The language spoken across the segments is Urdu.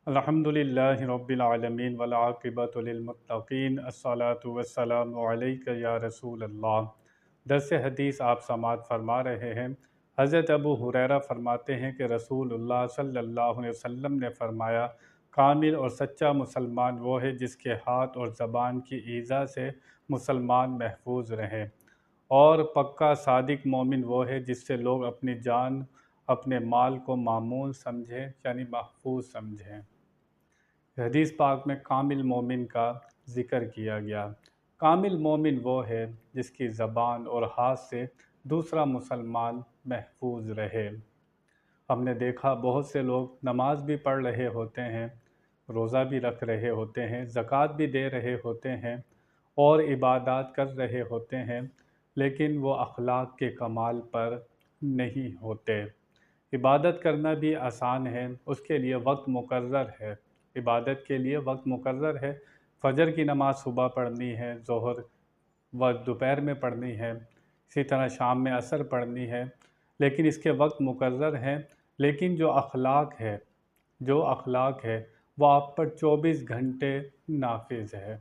الحمدللہ رب العالمین والعاقبۃ للمتقین الصلاۃ والسلام علیک یا رسول اللہ۔ درس حدیث آپ سماعت فرما رہے ہیں۔ حضرت ابو ہریرہ فرماتے ہیں کہ رسول اللہ صلی اللہ علیہ وسلم نے فرمایا، کامل اور سچا مسلمان وہ ہے جس کے ہاتھ اور زبان کی ایذا سے مسلمان محفوظ رہیں، اور پکا صادق مومن وہ ہے جس سے لوگ اپنی جان اپنے مال کو معمول سمجھیں، یعنی محفوظ سمجھیں۔ حدیث پاک میں کامل مومن کا ذکر کیا گیا۔ کامل مومن وہ ہے جس کی زبان اور ہاتھ سے دوسرا مسلمان محفوظ رہے۔ ہم نے دیکھا بہت سے لوگ نماز بھی پڑھ رہے ہوتے ہیں، روزہ بھی رکھ رہے ہوتے ہیں، زکوٰۃ بھی دے رہے ہوتے ہیں اور عبادات کر رہے ہوتے ہیں، لیکن وہ اخلاق کے کمال پر نہیں ہوتے۔ عبادت کرنا بھی آسان ہے، اس کے لیے وقت مقرر ہے۔ عبادت کے لیے وقت مقرر ہے، فجر کی نماز صبح پڑھنی ہے، ظہر و دوپہر میں پڑھنی ہے، اسی طرح شام میں عصر پڑھنی ہے، لیکن اس کے وقت مقرر ہیں۔ لیکن جو اخلاق ہے وہ آپ پر 24 گھنٹے نافذ ہے۔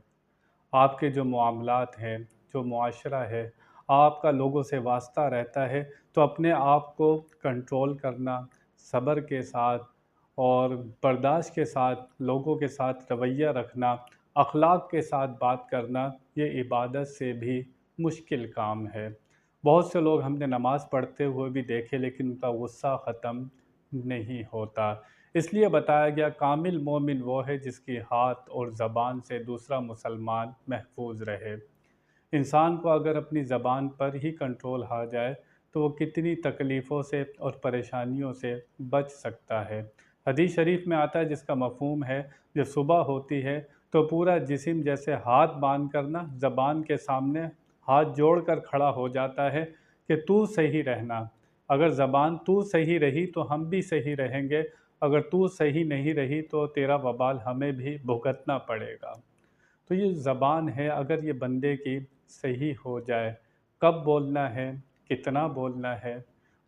آپ کے جو معاملات ہیں، جو معاشرہ ہے، آپ کا لوگوں سے واسطہ رہتا ہے، تو اپنے آپ کو کنٹرول کرنا، صبر کے ساتھ اور برداشت کے ساتھ لوگوں کے ساتھ رویہ رکھنا، اخلاق کے ساتھ بات کرنا، یہ عبادت سے بھی مشکل کام ہے۔ بہت سے لوگ ہم نے نماز پڑھتے ہوئے بھی دیکھے، لیکن ان کا غصہ ختم نہیں ہوتا۔ اس لیے بتایا گیا کامل مومن وہ ہے جس کی ہاتھ اور زبان سے دوسرا مسلمان محفوظ رہے۔ انسان کو اگر اپنی زبان پر ہی کنٹرول آ جائے تو وہ کتنی تکلیفوں سے اور پریشانیوں سے بچ سکتا ہے۔ حدیث شریف میں آتا ہے جس کا مفہوم ہے، جب صبح ہوتی ہے تو پورا جسم جیسے ہاتھ باندھ کر نا زبان کے سامنے ہاتھ جوڑ کر کھڑا ہو جاتا ہے کہ تو صحیح رہنا۔ اگر زبان تو صحیح رہی تو ہم بھی صحیح رہیں گے، اگر تو صحیح نہیں رہی تو تیرا وبال ہمیں بھی بھگتنا پڑے گا۔ تو یہ زبان ہے، اگر یہ بندے کی صحیح ہو جائے، کب بولنا ہے، کتنا بولنا ہے،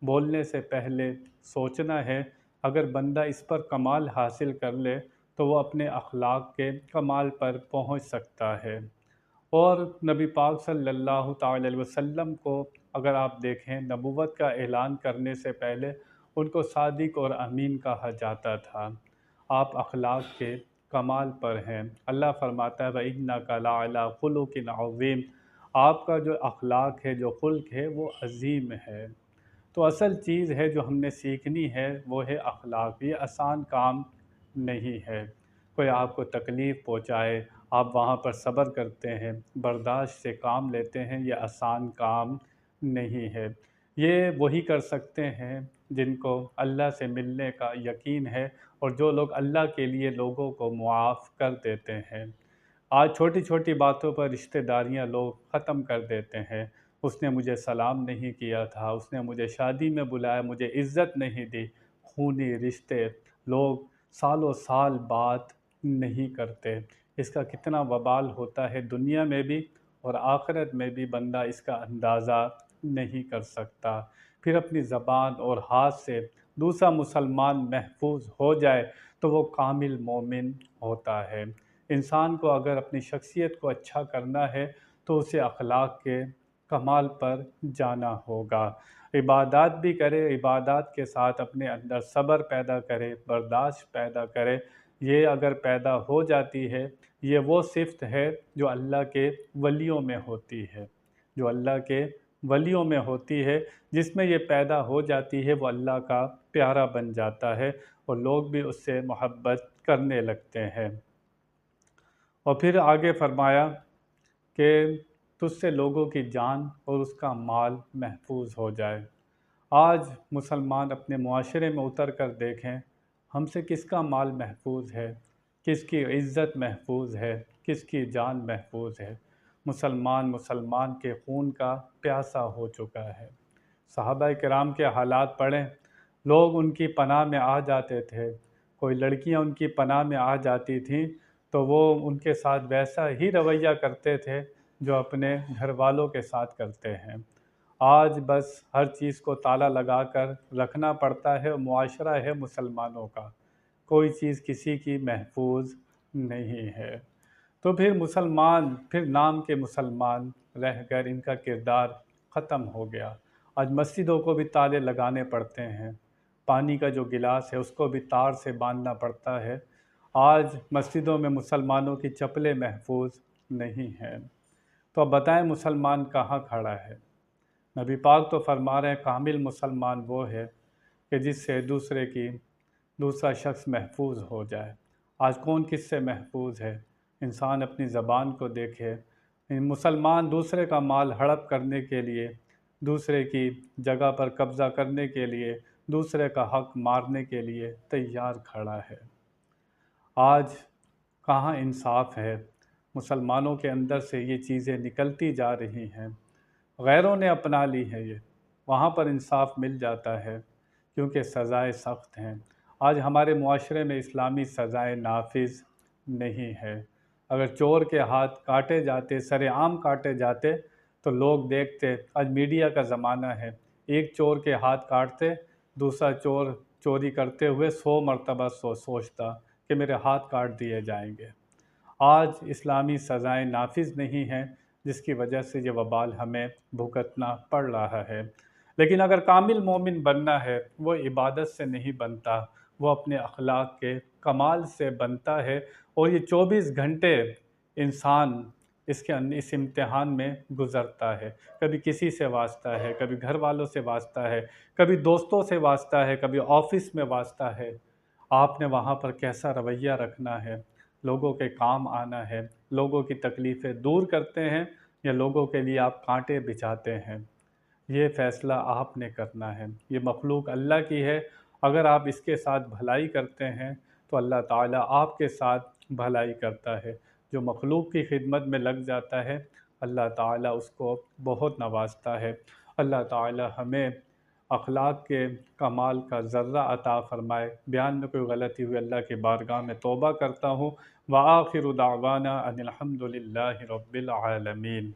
بولنے سے پہلے سوچنا ہے، اگر بندہ اس پر کمال حاصل کر لے تو وہ اپنے اخلاق کے کمال پر پہنچ سکتا ہے۔ اور نبی پاک صلی اللہ تعالی علیہ وسلم کو اگر آپ دیکھیں، نبوت کا اعلان کرنے سے پہلے ان کو صادق اور امین کہا جاتا تھا۔ آپ اخلاق کے کمال پر ہیں۔ اللہ فرماتا ہے وَإِنَّكَ لَعَلَىٰ خُلُقٍ عَظِيمٍ، آپ کا جو اخلاق ہے، جو خلق ہے، وہ عظیم ہے۔ تو اصل چیز ہے جو ہم نے سیکھنی ہے وہ ہے اخلاق۔ یہ آسان کام نہیں ہے۔ کوئی آپ کو تکلیف پہنچائے، آپ وہاں پر صبر کرتے ہیں، برداشت سے کام لیتے ہیں، یہ آسان کام نہیں ہے۔ یہ وہی کر سکتے ہیں جن کو اللہ سے ملنے کا یقین ہے، اور جو لوگ اللہ کے لیے لوگوں کو معاف کر دیتے ہیں۔ آج چھوٹی چھوٹی باتوں پر رشتہ داریاں لوگ ختم کر دیتے ہیں۔ اس نے مجھے سلام نہیں کیا تھا، اس نے مجھے شادی میں بلایا، مجھے عزت نہیں دی۔ خونی رشتے لوگ سالوں سال بات نہیں کرتے۔ اس کا کتنا وبال ہوتا ہے دنیا میں بھی اور آخرت میں بھی، بندہ اس کا اندازہ نہیں کر سکتا۔ پھر اپنی زبان اور ہاتھ سے دوسرا مسلمان محفوظ ہو جائے تو وہ کامل مومن ہوتا ہے۔ انسان کو اگر اپنی شخصیت کو اچھا کرنا ہے تو اسے اخلاق کے کمال پر جانا ہوگا۔ عبادات بھی کرے، عبادات کے ساتھ اپنے اندر صبر پیدا کرے، برداشت پیدا کرے۔ یہ اگر پیدا ہو جاتی ہے، یہ وہ صفت ہے جو اللہ کے ولیوں میں ہوتی ہے، جو اللہ کے ولیوں میں ہوتی ہے۔ جس میں یہ پیدا ہو جاتی ہے وہ اللہ کا پیارا بن جاتا ہے اور لوگ بھی اس سے محبت کرنے لگتے ہیں۔ اور پھر آگے فرمایا کہ تجھ سے لوگوں کی جان اور اس کا مال محفوظ ہو جائے۔ آج مسلمان اپنے معاشرے میں اتر کر دیکھیں، ہم سے کس کا مال محفوظ ہے، کس کی عزت محفوظ ہے، کس کی جان محفوظ ہے۔ مسلمان کے خون کا پیاسا ہو چکا ہے۔ صحابہ کرام کے حالات پڑھیں، لوگ ان کی پناہ میں آ جاتے تھے، کوئی لڑکیاں ان کی پناہ میں آ جاتی تھیں تو وہ ان کے ساتھ ویسا ہی رویہ کرتے تھے جو اپنے گھر والوں کے ساتھ کرتے ہیں۔ آج بس ہر چیز کو تالا لگا کر رکھنا پڑتا ہے، معاشرہ ہے مسلمانوں کا۔ کوئی چیز کسی کی محفوظ نہیں ہے۔ تو پھر نام کے مسلمان رہ کر ان کا کردار ختم ہو گیا۔ آج مسجدوں کو بھی تالے لگانے پڑتے ہیں، پانی کا جو گلاس ہے اس کو بھی تار سے باندھنا پڑتا ہے۔ آج مسجدوں میں مسلمانوں کی چپلیں محفوظ نہیں ہیں۔ تو اب بتائیں مسلمان کہاں کھڑا ہے؟ نبی پاک تو فرما رہے ہیں کامل مسلمان وہ ہے کہ جس سے دوسرا شخص محفوظ ہو جائے۔ آج کون کس سے محفوظ ہے؟ انسان اپنی زبان کو دیکھے۔ مسلمان دوسرے کا مال ہڑپ کرنے کے لیے، دوسرے کی جگہ پر قبضہ کرنے کے لیے، دوسرے کا حق مارنے کے لیے تیار کھڑا ہے۔ آج کہاں انصاف ہے؟ مسلمانوں کے اندر سے یہ چیزیں نکلتی جا رہی ہیں، غیروں نے اپنا لی ہے یہ، وہاں پر انصاف مل جاتا ہے کیونکہ سزائیں سخت ہیں۔ آج ہمارے معاشرے میں اسلامی سزائیں نافذ نہیں ہے۔ اگر چور کے ہاتھ کاٹے جاتے، سر عام کاٹے جاتے تو لوگ دیکھتے۔ آج میڈیا کا زمانہ ہے، ایک چور کے ہاتھ کاٹتے، دوسرا چور چوری کرتے ہوئے 100 مرتبہ سوچتا کہ میرے ہاتھ کاٹ دیے جائیں گے۔ آج اسلامی سزائیں نافذ نہیں ہیں جس کی وجہ سے یہ وبال ہمیں بھگتنا پڑ رہا ہے۔ لیکن اگر کامل مومن بننا ہے، وہ عبادت سے نہیں بنتا، وہ اپنے اخلاق کے کمال سے بنتا ہے۔ اور یہ 24 گھنٹے انسان اس امتحان میں گزرتا ہے۔ کبھی کسی سے واسطہ ہے، کبھی گھر والوں سے واسطہ ہے، کبھی دوستوں سے واسطہ ہے، کبھی آفس میں واسطہ ہے۔ آپ نے وہاں پر کیسا رویہ رکھنا ہے؟ لوگوں کے کام آنا ہے، لوگوں کی تکلیفیں دور کرتے ہیں یا لوگوں کے لیے آپ کانٹے بچھاتے ہیں؟ یہ فیصلہ آپ نے کرنا ہے۔ یہ مخلوق اللہ کی ہے، اگر آپ اس کے ساتھ بھلائی کرتے ہیں تو اللہ تعالیٰ آپ کے ساتھ بھلائی کرتا ہے۔ جو مخلوق کی خدمت میں لگ جاتا ہے اللہ تعالیٰ اس کو بہت نوازتا ہے۔ اللہ تعالیٰ ہمیں اخلاق کے کمال کا ذرہ عطا فرمائے۔ بیان میں کوئی غلطی ہوئی اللہ کی بارگاہ میں توبہ کرتا ہوں۔ وآخر دعوانا ان الحمد للہ رب العالمین۔